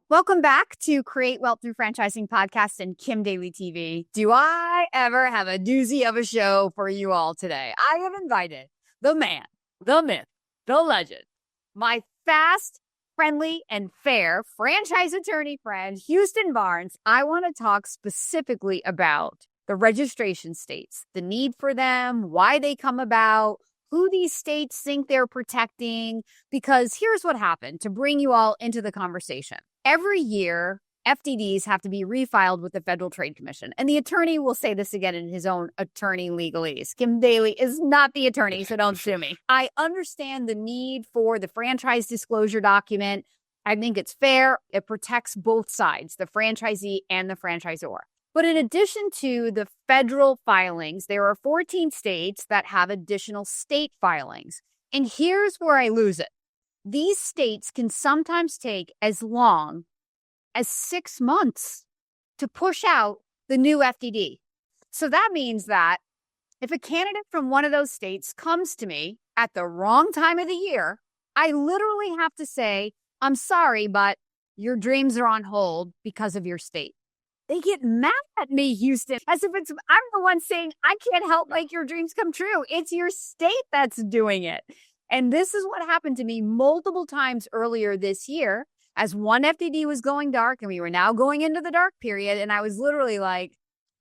Welcome back to Create Wealth Through Franchising Podcast and Kim Daly TV. Do I ever have a doozy of a show for you all today? I have invited the man, the myth, the legend, my fast, friendly, and fair franchise attorney friend, Houston Barnes. I want to talk specifically about the registration states, the need for them, why they come about, who these states think they're protecting, because here's what happened to bring you all into the conversation. Every year, FDDs have to be refiled with the Federal Trade Commission. And the attorney will say this again in his own attorney legalese. Kim Daly is not the attorney, so don't sue me. I understand the need for the franchise disclosure document. I think it's fair. It protects both sides, the franchisee and the franchisor. But in addition to the federal filings, there are 14 states that have additional state filings. And here's where I lose it. These states can sometimes take as long as 6 months to push out the new FDD. So that means that if a candidate from one of those states comes to me at the wrong time of the year, I literally have to say, I'm sorry, but your dreams are on hold because of your state. They get mad at me, Houston, as if I'm the one saying, I can't help make your dreams come true. It's your state that's doing it. And this is what happened to me multiple times earlier this year as one FDD was going dark and we were now going into the dark period. And I was literally like,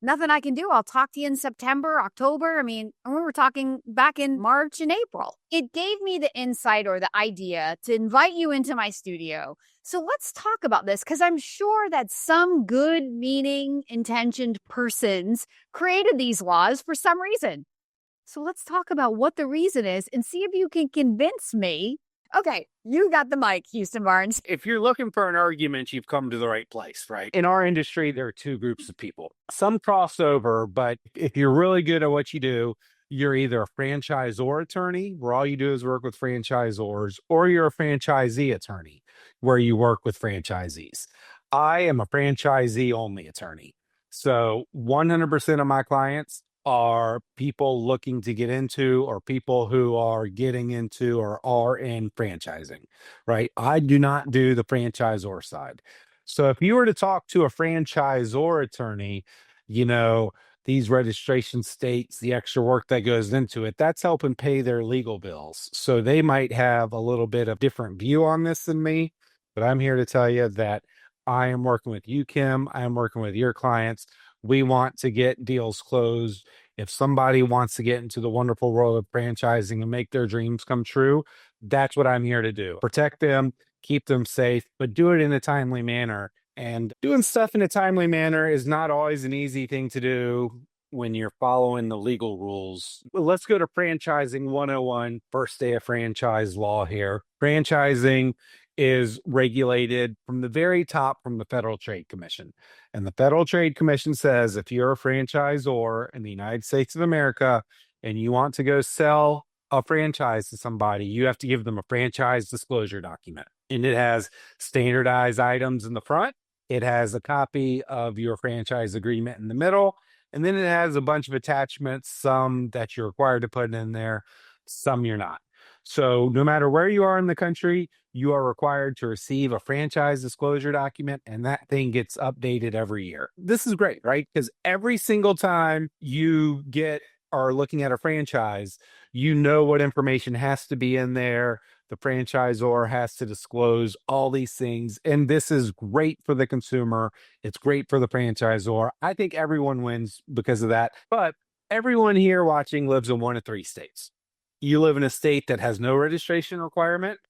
nothing I can do. I'll talk to you in September, October. And we were talking back in March and April. It gave me the insight or the idea to invite you into my studio. So let's talk about this, because I'm sure that some good meaning intentioned persons created these laws for some reason. So let's talk about what the reason is and see if you can convince me. Okay, you got the mic, Houston Barnes. If you're looking for an argument, you've come to the right place, right? In our industry, there are two groups of people. Some cross over, but if you're really good at what you do, you're either a franchisor attorney, where all you do is work with franchisors, or you're a franchisee attorney, where you work with franchisees. I am a franchisee only attorney. So 100% of my clients are people looking to get into, or people who are getting into or are in franchising, right? I do not do the franchisor side. So if you were to talk to a franchisor attorney, these registration states, the extra work that goes into it, that's helping pay their legal bills. So they might have a little bit of different view on this than me, but I'm here to tell you that I am working with you, Kim. I am working with your clients. We want to get deals closed. If somebody wants to get into the wonderful world of franchising and make their dreams come true, that's what I'm here to do. Protect them, keep them safe, but do it in a timely manner. And doing stuff in a timely manner is not always an easy thing to do when you're following the legal rules. Well, let's go to franchising 101, first day of franchise law here. Franchising is regulated from the very top from the Federal Trade Commission. And the Federal Trade Commission says if you're a franchisor in the United States of America and you want to go sell a franchise to somebody, you have to give them a franchise disclosure document. And it has standardized items in the front. It has a copy of your franchise agreement in the middle. And then it has a bunch of attachments, some that you're required to put in there, some you're not. So no matter where you are in the country, you are required to receive a franchise disclosure document, and that thing gets updated every year. This is great, right? Because every single time you are looking at a franchise, you know what information has to be in there. The franchisor has to disclose all these things. And this is great for the consumer. It's great for the franchisor. I think everyone wins because of that. But everyone here watching lives in one of three states. You live in a state that has no registration requirement,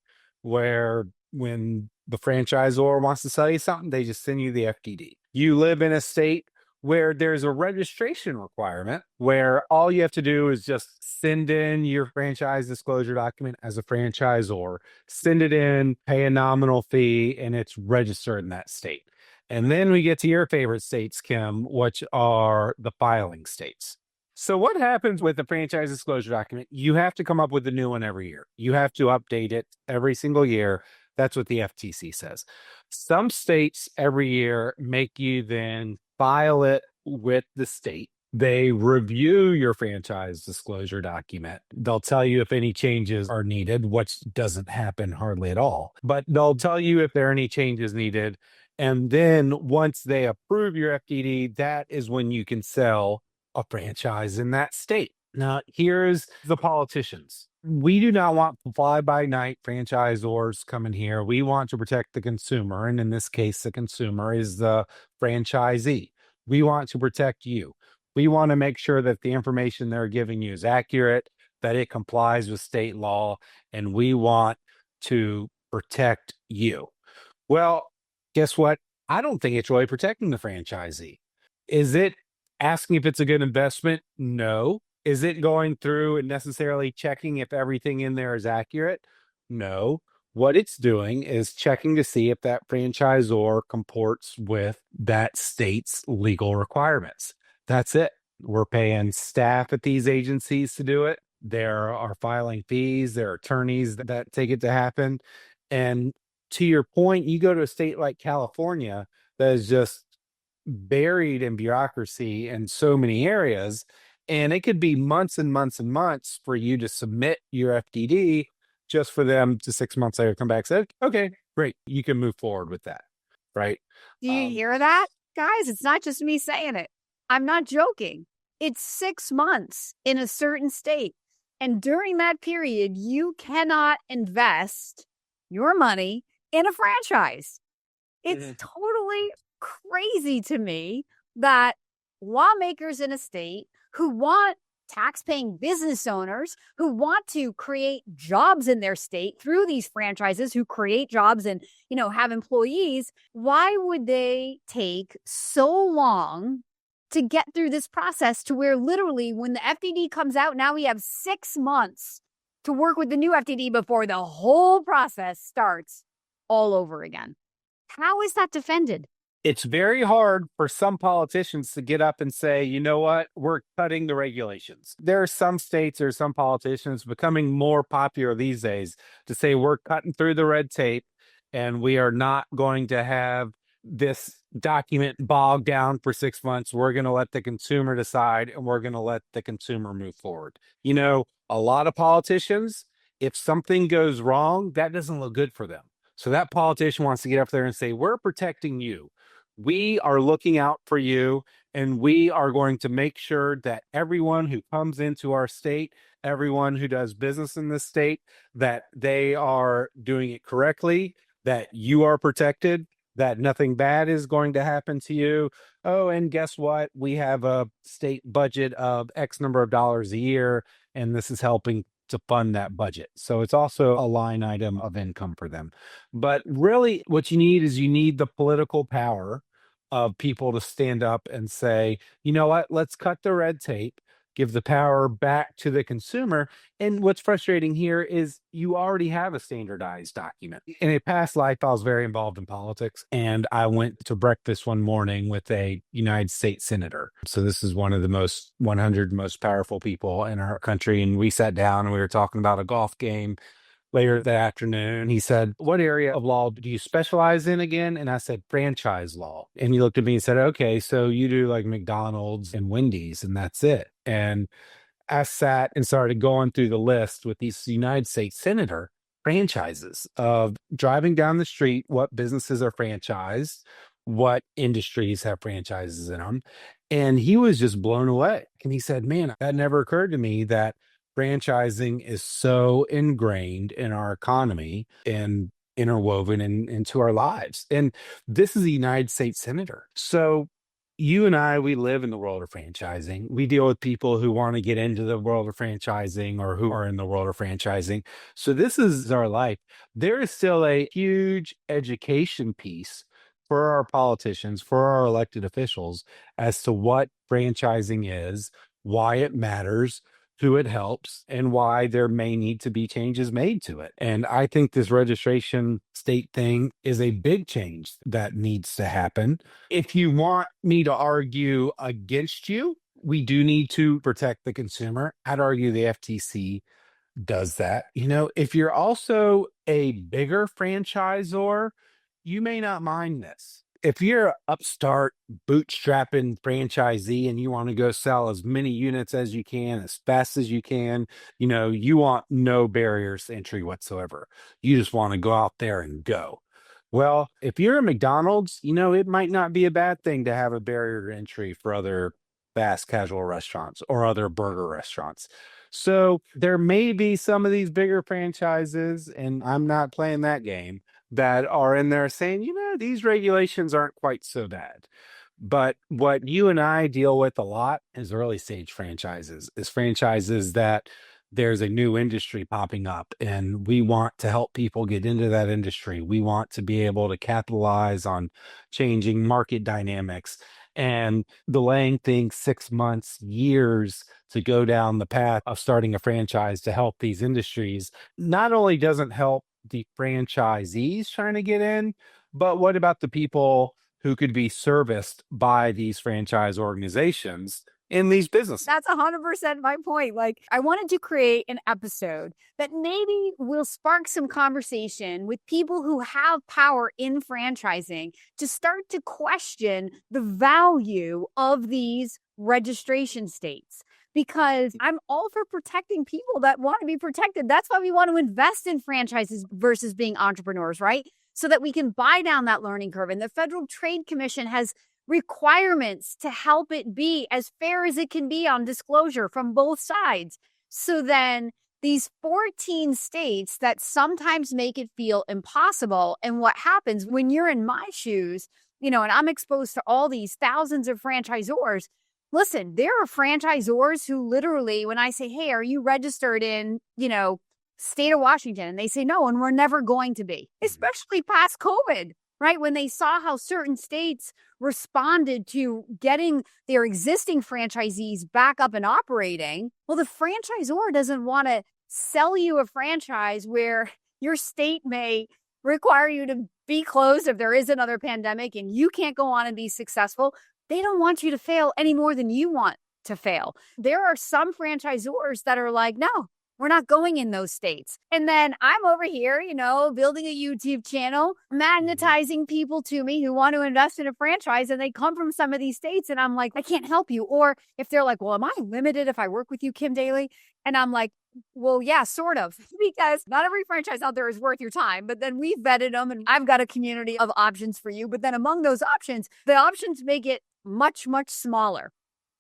where when the franchisor wants to sell you something, they just send you the FDD. You live in a state where there's a registration requirement, where all you have to do is just send in your franchise disclosure document as a franchisor, send it in, pay a nominal fee, and it's registered in that state. And then we get to your favorite states, Kim, which are the filing states. So what happens with the franchise disclosure document? You have to come up with a new one every year. You have to update it every single year. That's what the FTC says. Some states every year make you then file it with the state. They review your franchise disclosure document. They'll tell you if any changes are needed, which doesn't happen hardly at all. But they'll tell you if there are any changes needed. And then once they approve your FDD, that is when you can sell a franchise in that state. Now, here's the politicians. We do not want fly by night franchisors coming here. We want to protect the consumer. And in this case, the consumer is the franchisee. We want to protect you. We want to make sure that the information they're giving you is accurate, that it complies with state law, and we want to protect you. Well, guess what? I don't think it's really protecting the franchisee. Is it asking if it's a good investment? No. Is it going through and necessarily checking if everything in there is accurate? No. What it's doing is checking to see if that franchisor comports with that state's legal requirements. That's it. We're paying staff at these agencies to do it. There are filing fees, there are attorneys that take it to happen. And to your point, you go to a state like California that is just buried in bureaucracy in so many areas, and it could be months and months and months for you to submit your FDD just for them to 6 months later come back and say, okay, great, you can move forward with that, right? Do you hear that, guys? It's not just me saying it. I'm not joking. It's 6 months in a certain state. And during that period, you cannot invest your money in a franchise. It's totally crazy to me that lawmakers in a state who want tax-paying business owners who want to create jobs in their state through these franchises, who create jobs and, have employees, why would they take so long to get through this process to where literally when the FDD comes out, now we have 6 months to work with the new FDD before the whole process starts all over again? How is that defended? It's very hard for some politicians to get up and say, you know what, we're cutting the regulations. There are some states or some politicians becoming more popular these days to say we're cutting through the red tape and we are not going to have this document bogged down for 6 months. We're going to let the consumer decide and we're going to let the consumer move forward. A lot of politicians, if something goes wrong, that doesn't look good for them. So that politician wants to get up there and say, we're protecting you. We are looking out for you, and we are going to make sure that everyone who comes into our state, everyone who does business in this state, that they are doing it correctly, that you are protected, that nothing bad is going to happen to you. Oh, and guess what? We have a state budget of X number of dollars a year, and this is helping to fund that budget. So it's also a line item of income for them. But really what you need the political power of people to stand up and say, you know what, let's cut the red tape, give the power back to the consumer. And what's frustrating here is you already have a standardized document. In a past life, I was very involved in politics, and I went to breakfast one morning with a United States senator. So this is one of the 100 most powerful people in our country. And we sat down and we were talking about a golf game. Later that afternoon, he said, what area of law do you specialize in again? And I said, franchise law. And he looked at me and said, okay, so you do like McDonald's and Wendy's and that's it. And I sat and started going through the list with these United States senator franchises of driving down the street, what businesses are franchised, what industries have franchises in them. And he was just blown away. And he said, man, that never occurred to me that franchising is so ingrained in our economy and interwoven into our lives. And this is a United States senator. So you and I, we live in the world of franchising. We deal with people who want to get into the world of franchising or who are in the world of franchising. So this is our life. There is still a huge education piece for our politicians, for our elected officials, as to what franchising is, why it matters, who it helps, and why there may need to be changes made to it. And I think this registration state thing is a big change that needs to happen. If you want me to argue against you, we do need to protect the consumer. I'd argue the FTC does that. If you're also a bigger franchisor, you may not mind this. If you're an upstart bootstrapping franchisee and you want to go sell as many units as you can, as fast as you can, you want no barriers to entry whatsoever. You just want to go out there and go. Well, if you're a McDonald's, it might not be a bad thing to have a barrier to entry for other fast casual restaurants or other burger restaurants. So there may be some of these bigger franchises, and I'm not playing that game, that are in there saying, these regulations aren't quite so bad. But what you and I deal with a lot is early stage franchises, is franchises that there's a new industry popping up and we want to help people get into that industry. We want to be able to capitalize on changing market dynamics and delaying things 6 months, years to go down the path of starting a franchise to help these industries not only doesn't help the franchisees trying to get in, but what about the people who could be serviced by these franchise organizations in these businesses? That's 100% my point. Like, I wanted to create an episode that maybe will spark some conversation with people who have power in franchising to start to question the value of these registration states. Because I'm all for protecting people that want to be protected. That's why we want to invest in franchises versus being entrepreneurs, right? So that we can buy down that learning curve. And the Federal Trade Commission has requirements to help it be as fair as it can be on disclosure from both sides. So then these 14 states that sometimes make it feel impossible. And what happens when you're in my shoes, and I'm exposed to all these thousands of franchisors. Listen, there are franchisors who literally, when I say, hey, are you registered in, state of Washington? And they say no, and we're never going to be, especially past COVID, right? When they saw how certain states responded to getting their existing franchisees back up and operating. Well, the franchisor doesn't want to sell you a franchise where your state may require you to be closed if there is another pandemic and you can't go on and be successful. They don't want you to fail any more than you want to fail. There are some franchisors that are like, no, we're not going in those states. And then I'm over here, building a YouTube channel, magnetizing people to me who want to invest in a franchise, and they come from some of these states. And I'm like, I can't help you. Or if they're like, well, am I limited if I work with you, Kim Daly? And I'm like, well, yeah, sort of, because not every franchise out there is worth your time. But then we've vetted them and I've got a community of options for you. But then among those options, the options make it much, much smaller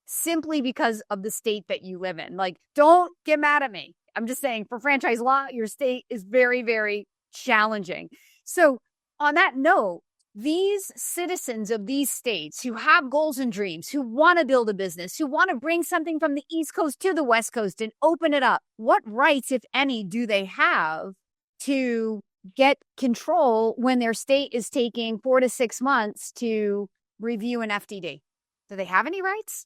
simply because of the state that you live in. Like, don't get mad at me. I'm just saying, for franchise law, your state is very, very challenging. So on that note, these citizens of these states who have goals and dreams, who want to build a business, who want to bring something from the East Coast to the West Coast and open it up, what rights, if any, do they have to get control when their state is taking 4 to 6 months to review an FDD? Do they have any rights?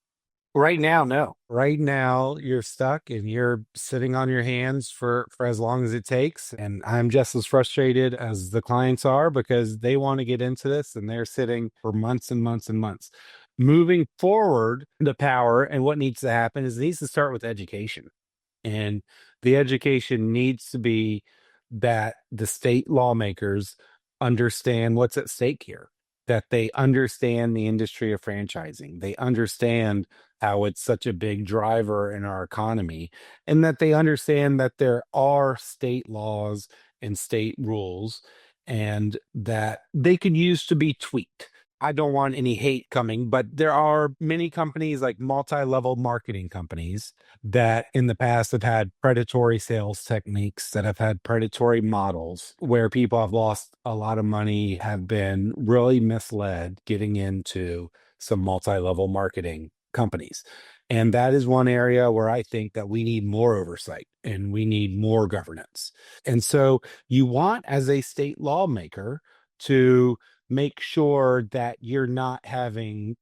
Right now, no. Right now, you're stuck and you're sitting on your hands for as long as it takes. And I'm just as frustrated as the clients are because they want to get into this and they're sitting for months and months and months. Moving forward, the power and what needs to happen is it needs to start with education. And the education needs to be that the state lawmakers understand what's at stake here, that they understand the industry of franchising. They understand how it's such a big driver in our economy, and that they understand that there are state laws and state rules and that they could use to be tweaked. I don't want any hate coming, but there are many companies like multi-level marketing companies that in the past have had predatory sales techniques, that have had predatory models where people have lost a lot of money, have been really misled getting into some multi-level marketing companies. And that is one area where I think that we need more oversight and we need more governance. And so you want, as a state lawmaker, to make sure that you're not having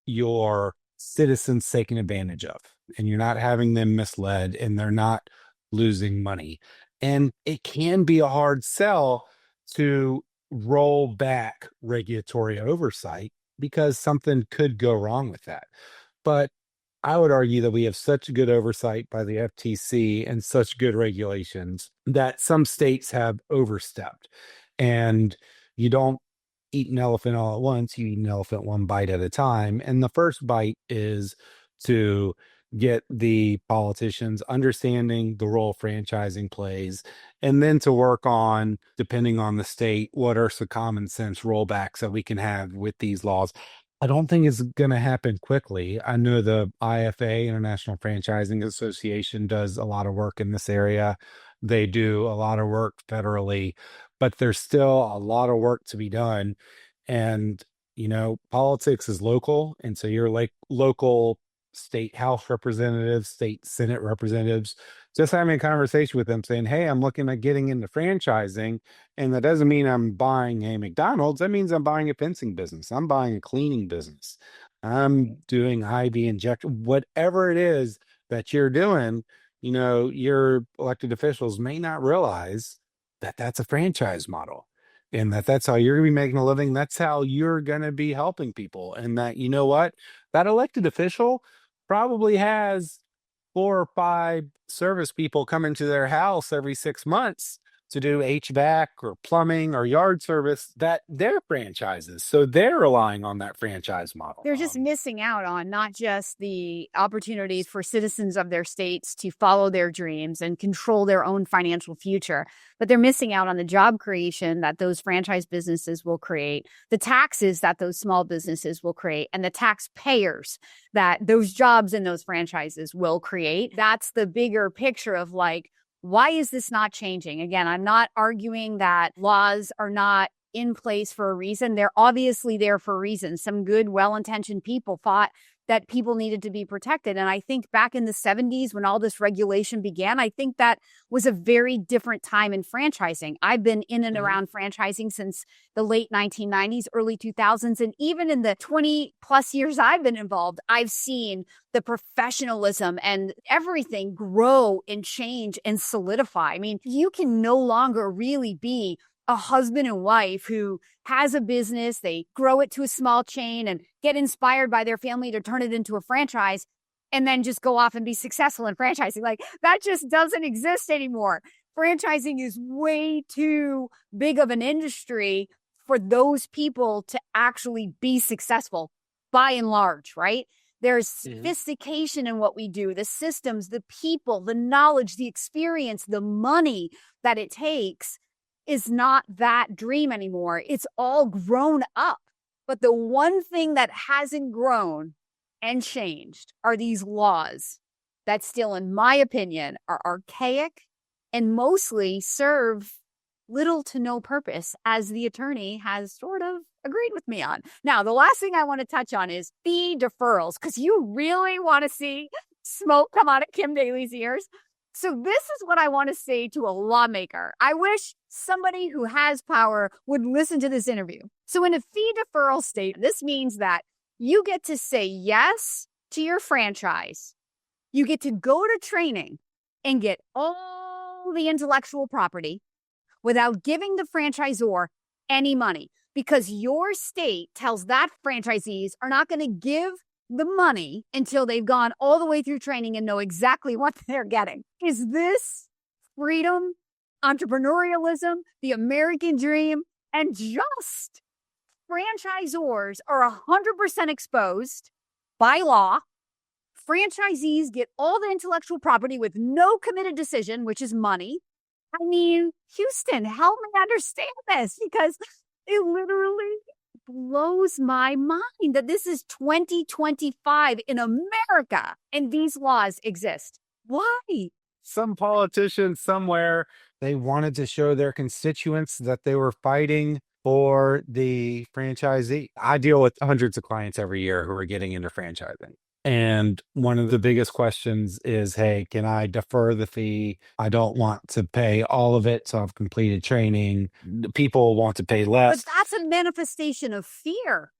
your citizens taken advantage of and you're not having them misled and they're not losing money. And it can be a hard sell to roll back regulatory oversight because something could go wrong with that. But I would argue that we have such good oversight by the FTC and such good regulations that some states have overstepped. And you don't eat an elephant all at once, you eat an elephant one bite at a time. And the first bite is to get the politicians understanding the role franchising plays, and then to work on, depending on the state, what are some common sense rollbacks that we can have with these laws. I don't think it's going to happen quickly. I know the IFA, International Franchising Association, does a lot of work in this area. They do a lot of work federally, but there's still a lot of work to be done. And, politics is local. And so you're like local state house representatives, state senate representatives, just having a conversation with them saying, hey, I'm looking at getting into franchising. And that doesn't mean I'm buying a McDonald's. That means I'm buying a fencing business. I'm buying a cleaning business. I'm doing IV injection, whatever it is that you're doing. Your elected officials may not realize that that's a franchise model, and that's how you're going to be making a living. That's how you're going to be helping people. And that, what, that elected official probably has 4 or 5 service people come into their house every 6 months to do HVAC or plumbing or yard service that they're franchises. So they're relying on that franchise model. They're just missing out on not just the opportunities for citizens of their states to follow their dreams and control their own financial future, but they're missing out on the job creation that those franchise businesses will create, the taxes that those small businesses will create, and the taxpayers that those jobs in those franchises will create. That's the bigger picture of why is this not changing? Again, I'm not arguing that laws are not in place for a reason. They're obviously there for a reason. Some good, well-intentioned people thought that people needed to be protected. And I think back in the 70s when all this regulation began, I think that was a very different time in franchising. I've been in and around franchising since the late 1990s, early 2000s. And even in the 20 plus years I've been involved, I've seen the professionalism and everything grow and change and solidify. I mean, you can no longer really be a husband and wife who has a business, they grow it to a small chain and get inspired by their family to turn it into a franchise and then just go off and be successful in franchising. That just doesn't exist anymore. Franchising is way too big of an industry for those people to actually be successful by and large, right? There's sophistication in what we do, the systems, the people, the knowledge, the experience, the money that it takes is not that dream anymore. It's all grown up. But the one thing that hasn't grown and changed are these laws that still, in my opinion, are archaic and mostly serve little to no purpose, as the attorney has sort of agreed with me on. Now, the last thing I want to touch on is fee deferrals, because you really want to see smoke come out of Kim Daly's ears. So this is what I want to say to a lawmaker. I wish somebody who has power would listen to this interview. So in a fee deferral state, this means that you get to say yes to your franchise. You get to go to training and get all the intellectual property without giving the franchisor any money, because your state tells that franchisees are not going to give the money until they've gone all the way through training and know exactly what they're getting. Is this freedom, entrepreneurialism, the American dream? And just franchisors are 100% exposed by law. Franchisees get all the intellectual property with no committed decision, which is money. I mean, Houston, help me understand this, because it literally blows my mind that this is 2025 in America and these laws exist. Why? Some politician somewhere, they wanted to show their constituents that they were fighting for the franchisee. I deal with hundreds of clients every year who are getting into franchising. And one of the biggest questions is, hey, can I defer the fee? I don't want to pay all of it, so I've completed training. People want to pay less. But that's a manifestation of fear,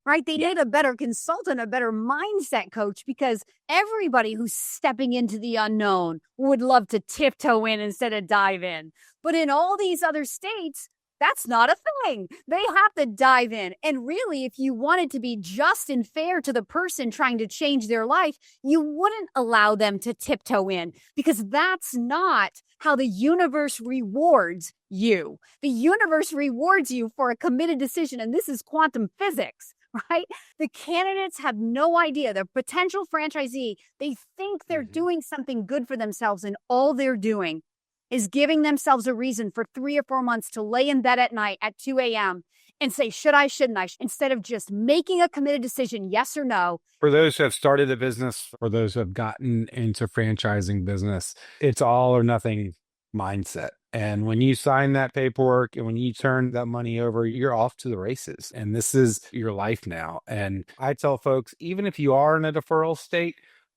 right? They need a better consultant, a better mindset coach, because everybody who's stepping into the unknown would love to tiptoe in instead of dive in. But in all these other states, that's not a thing. They have to dive in. And really, if you wanted to be just and fair to the person trying to change their life, you wouldn't allow them to tiptoe in, because that's not how the universe rewards you. The universe rewards you for a committed decision. And this is quantum physics. right? The candidates have no idea. The potential franchisee, they think they're doing something good for themselves, and all they're doing is giving themselves a reason for 3 or 4 months to lay in bed at night at 2 a.m. and say, should I, shouldn't I? Instead of just making a committed decision, yes or no. For those who have started a business, for those who have gotten into franchising business, it's all or nothing mindset. And when you sign that paperwork and when you turn that money over, you're off to the races. And this is your life now. And I tell folks, even if you are in a deferral state,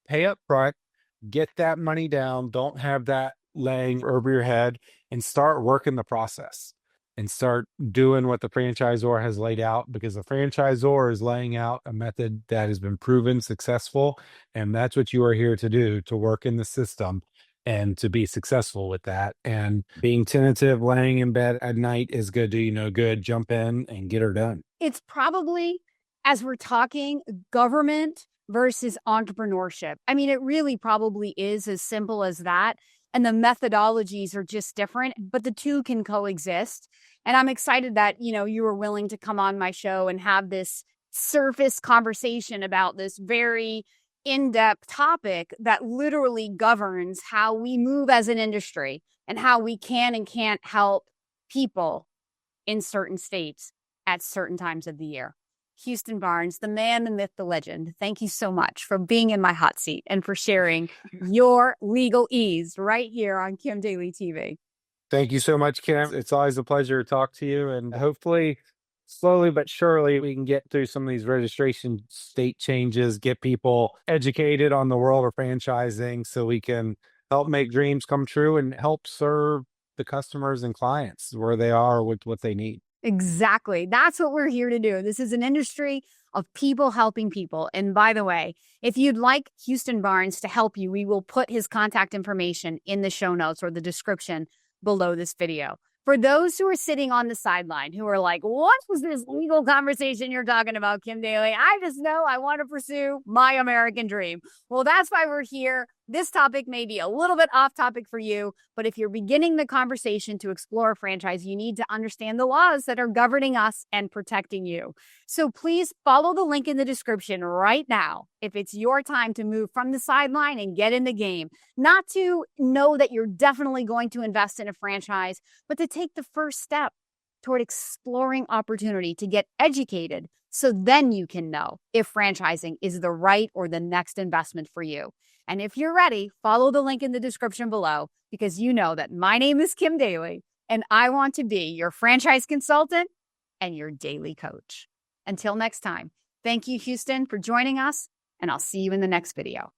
pay up front, get that money down, don't have that laying over your head, and start working the process and start doing what the franchisor has laid out, because the franchisor is laying out a method that has been proven successful. And that's what you are here to do, to work in the system and to be successful with that. And being tentative, laying in bed at night is going to do you no good. Jump in and get her done. It's probably, as we're talking, government versus entrepreneurship. I mean, it really probably is as simple as that. And the methodologies are just different, but the two can coexist. And I'm excited that, you were willing to come on my show and have this surface conversation about this very in-depth topic that literally governs how we move as an industry and how we can and can't help people in certain states at certain times of the year. Houston Barnes, the man, the myth, the legend. Thank you so much for being in my hot seat and for sharing your legal ease right here on Kim Daly TV. Thank you so much, Kim. It's always a pleasure to talk to you. And hopefully, slowly but surely, we can get through some of these registration state changes, get people educated on the world of franchising so we can help make dreams come true and help serve the customers and clients where they are with what they need. Exactly. That's what we're here to do. This is an industry of people helping people. And by the way, if you'd like Houston Barnes to help you, we will put his contact information in the show notes or the description below this video. For those who are sitting on the sideline, who are like, what was this legal conversation you're talking about, Kim Daly? I just know I want to pursue my American dream. Well, that's why we're here. This topic may be a little bit off topic for you, but if you're beginning the conversation to explore a franchise, you need to understand the laws that are governing us and protecting you. So please follow the link in the description right now if it's your time to move from the sideline and get in the game. Not to know that you're definitely going to invest in a franchise, but to take the first step toward exploring opportunity to get educated so then you can know if franchising is the right or the next investment for you. And if you're ready, follow the link in the description below, because you know that my name is Kim Daly and I want to be your franchise consultant and your daily coach. Until next time, thank you, Houston, for joining us, and I'll see you in the next video.